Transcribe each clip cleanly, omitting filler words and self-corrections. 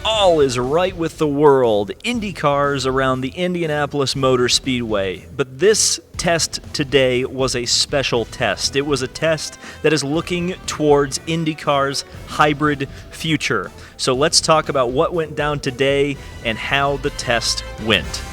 All is right with the world. IndyCars around the Indianapolis Motor Speedway. But this test today was a special test. It was a test that is looking towards IndyCar's hybrid future. So let's talk about what went down today and how the test went.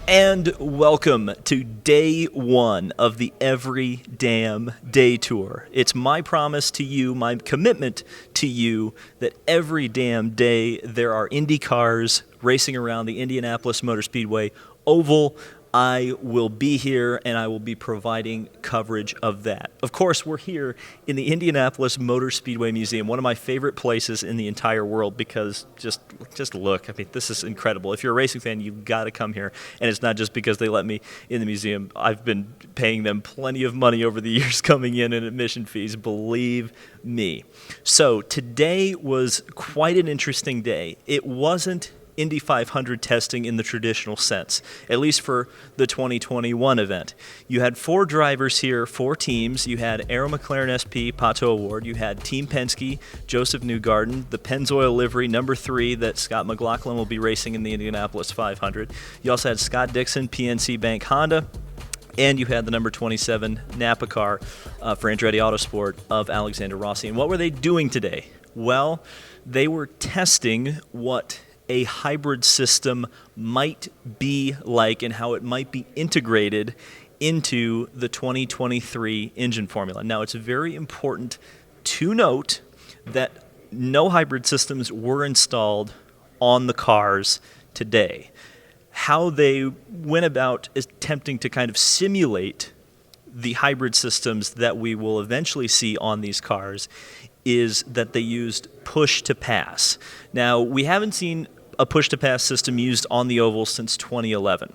And welcome to day one of the Every Damn Day Tour. It's my promise to you, my commitment to you, that every damn day there are Indy cars racing around the Indianapolis Motor Speedway oval. I will be here and I will be providing coverage of that. Of course, we're here in the Indianapolis Motor Speedway Museum, one of my favorite places in the entire world because just look. I mean, this is incredible. If you're a racing fan, you've got to come here. And it's not just because they let me in the museum. I've been paying them plenty of money over the years coming in admission fees, believe me. So today was quite an interesting day. It wasn't Indy 500 testing in the traditional sense, at least for the 2021 event. You had four drivers here, four teams. You had Aero McLaren SP Pato Award. You had Team Penske, Joseph Newgarden, the Pennzoil livery, number 3 that Scott McLaughlin will be racing in the Indianapolis 500. You also had Scott Dixon, PNC Bank Honda. And you had the number 27 Napa car for Andretti Autosport of Alexander Rossi. And what were they doing today? Well, they were testing what a hybrid system might be like and how it might be integrated into the 2023 engine formula. Now, it's very important to note that no hybrid systems were installed on the cars today. How they went about attempting to kind of simulate the hybrid systems that we will eventually see on these cars is that they used push-to-pass. Now, we haven't seen a push-to-pass system used on the oval since 2011.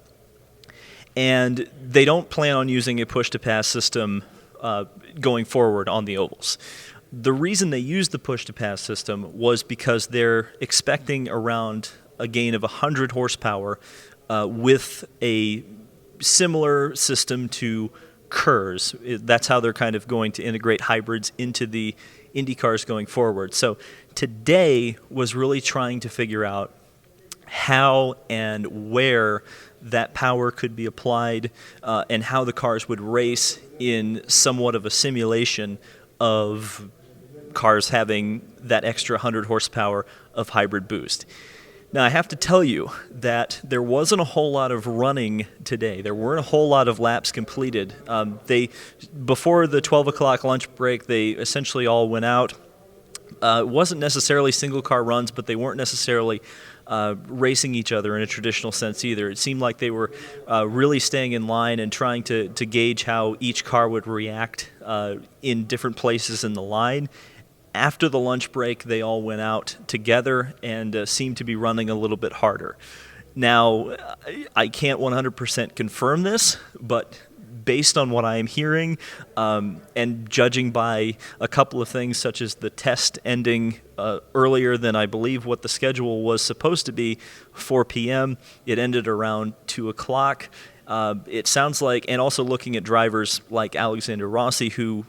And they don't plan on using a push-to-pass system going forward on the ovals. The reason they used the push-to-pass system was because they're expecting around a gain of 100 horsepower with a similar system to KERS. That's how they're kind of going to integrate hybrids into the Indy cars going forward. So today was really trying to figure out how and where that power could be applied and how the cars would race in somewhat of a simulation of cars having that extra 100 horsepower of hybrid boost. Now, I have to tell you that there wasn't a whole lot of running today. There weren't a whole lot of laps completed. Before the 12 o'clock lunch break, they essentially all went out. It wasn't necessarily single-car runs, but they weren't necessarily racing each other in a traditional sense either. It seemed like they were really staying in line and trying to gauge how each car would react in different places in the line. After the lunch break, they all went out together and seemed to be running a little bit harder. Now, I can't 100% confirm this, but based on what I am hearing and judging by a couple of things such as the test ending earlier than I believe what the schedule was supposed to be, 4 p.m., it ended around 2 o'clock. It sounds like, and also looking at drivers like Alexander Rossi, who,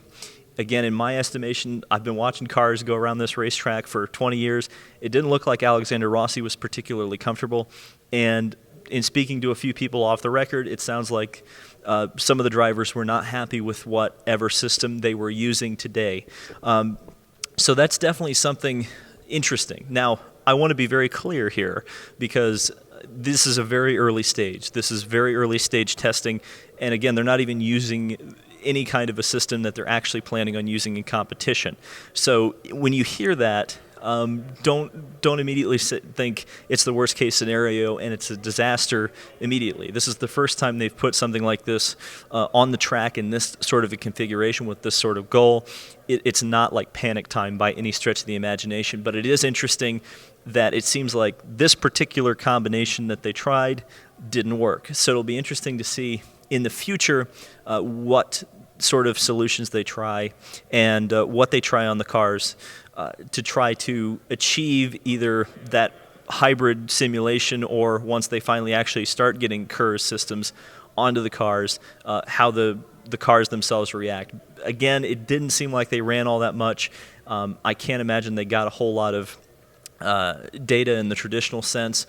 again, in my estimation, I've been watching cars go around this racetrack for 20 years. It didn't look like Alexander Rossi was particularly comfortable. And in speaking to a few people off the record, it sounds like some of the drivers were not happy with whatever system they were using today. So that's definitely something interesting. Now, I want to be very clear here because this is a very early stage. This is very early stage testing. And again, they're not even using any kind of a system that they're actually planning on using in competition. So when you hear that, don't immediately think it's the worst case scenario and it's a disaster immediately. This is the first time they've put something like this on the track in this sort of a configuration with this sort of goal. It's not like panic time by any stretch of the imagination, but it is interesting that it seems like this particular combination that they tried didn't work. So it'll be interesting to see in the future what sort of solutions they try and what they try on the cars to try to achieve either that hybrid simulation or once they finally actually start getting KERS systems onto the cars, how the the cars themselves react. Again, it didn't seem like they ran all that much. I can't imagine they got a whole lot of data in the traditional sense.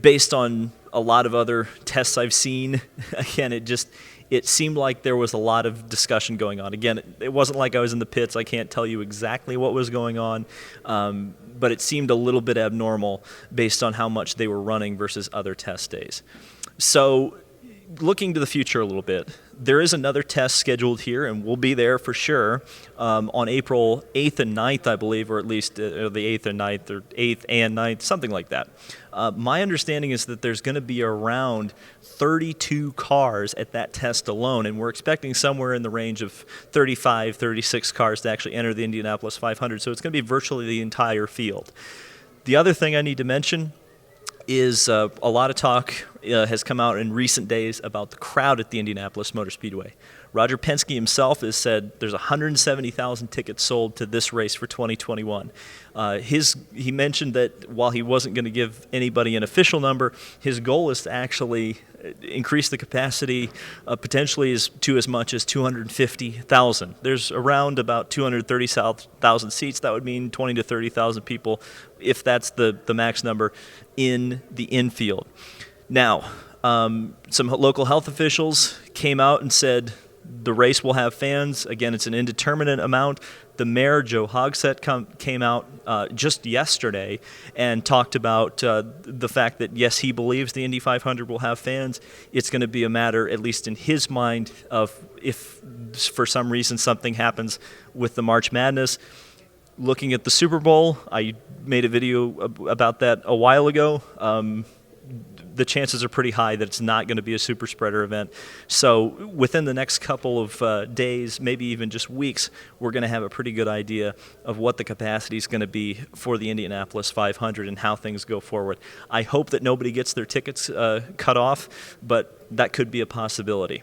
Based on a lot of other tests I've seen, again, it seemed like there was a lot of discussion going on. Again, it wasn't like I was in the pits. I can't tell you exactly what was going on, but it seemed a little bit abnormal based on how much they were running versus other test days. So looking to the future a little bit, there is another test scheduled here, and we'll be there for sure on April 8th and 9th, I believe, or at least the 8th and 9th, or 8th and 9th, something like that. My understanding is that there's going to be around 32 cars at that test alone, and we're expecting somewhere in the range of 35, 36 cars to actually enter the Indianapolis 500, so it's going to be virtually the entire field. The other thing I need to mention is a lot of talk has come out in recent days about the crowd at the Indianapolis Motor Speedway. Roger Penske himself has said there's 170,000 tickets sold to this race for 2021. He mentioned that while he wasn't going to give anybody an official number, his goal is to actually increase the capacity potentially to as much as 250,000. There's around about 230,000 seats. That would mean 20 to 30,000 people, if that's the max number, in the infield. Now, some local health officials came out and said the race will have fans. Again, it's an indeterminate amount. The mayor, Joe Hogsett, came out just yesterday and talked about the fact that, yes, he believes the Indy 500 will have fans. It's going to be a matter, at least in his mind, of if for some reason something happens with the March Madness. Looking at the Super Bowl, I made a video about that a while ago. The chances are pretty high that it's not going to be a super spreader event. So within the next couple of days, maybe even just weeks, we're going to have a pretty good idea of what the capacity is going to be for the Indianapolis 500 and how things go forward. I hope that nobody gets their tickets cut off, but that could be a possibility.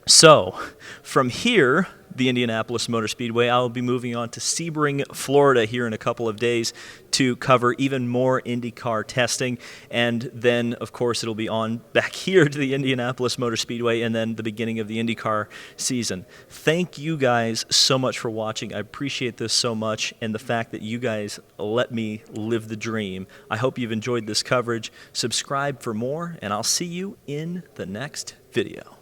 So from here, the Indianapolis Motor Speedway, I will be moving on to Sebring, Florida here in a couple of days to cover even more IndyCar testing. And then, of course, it'll be on back here to the Indianapolis Motor Speedway and then the beginning of the IndyCar season. Thank you guys so much for watching. I appreciate this so much and the fact that you guys let me live the dream. I hope you've enjoyed this coverage. Subscribe for more, and I'll see you in the next video.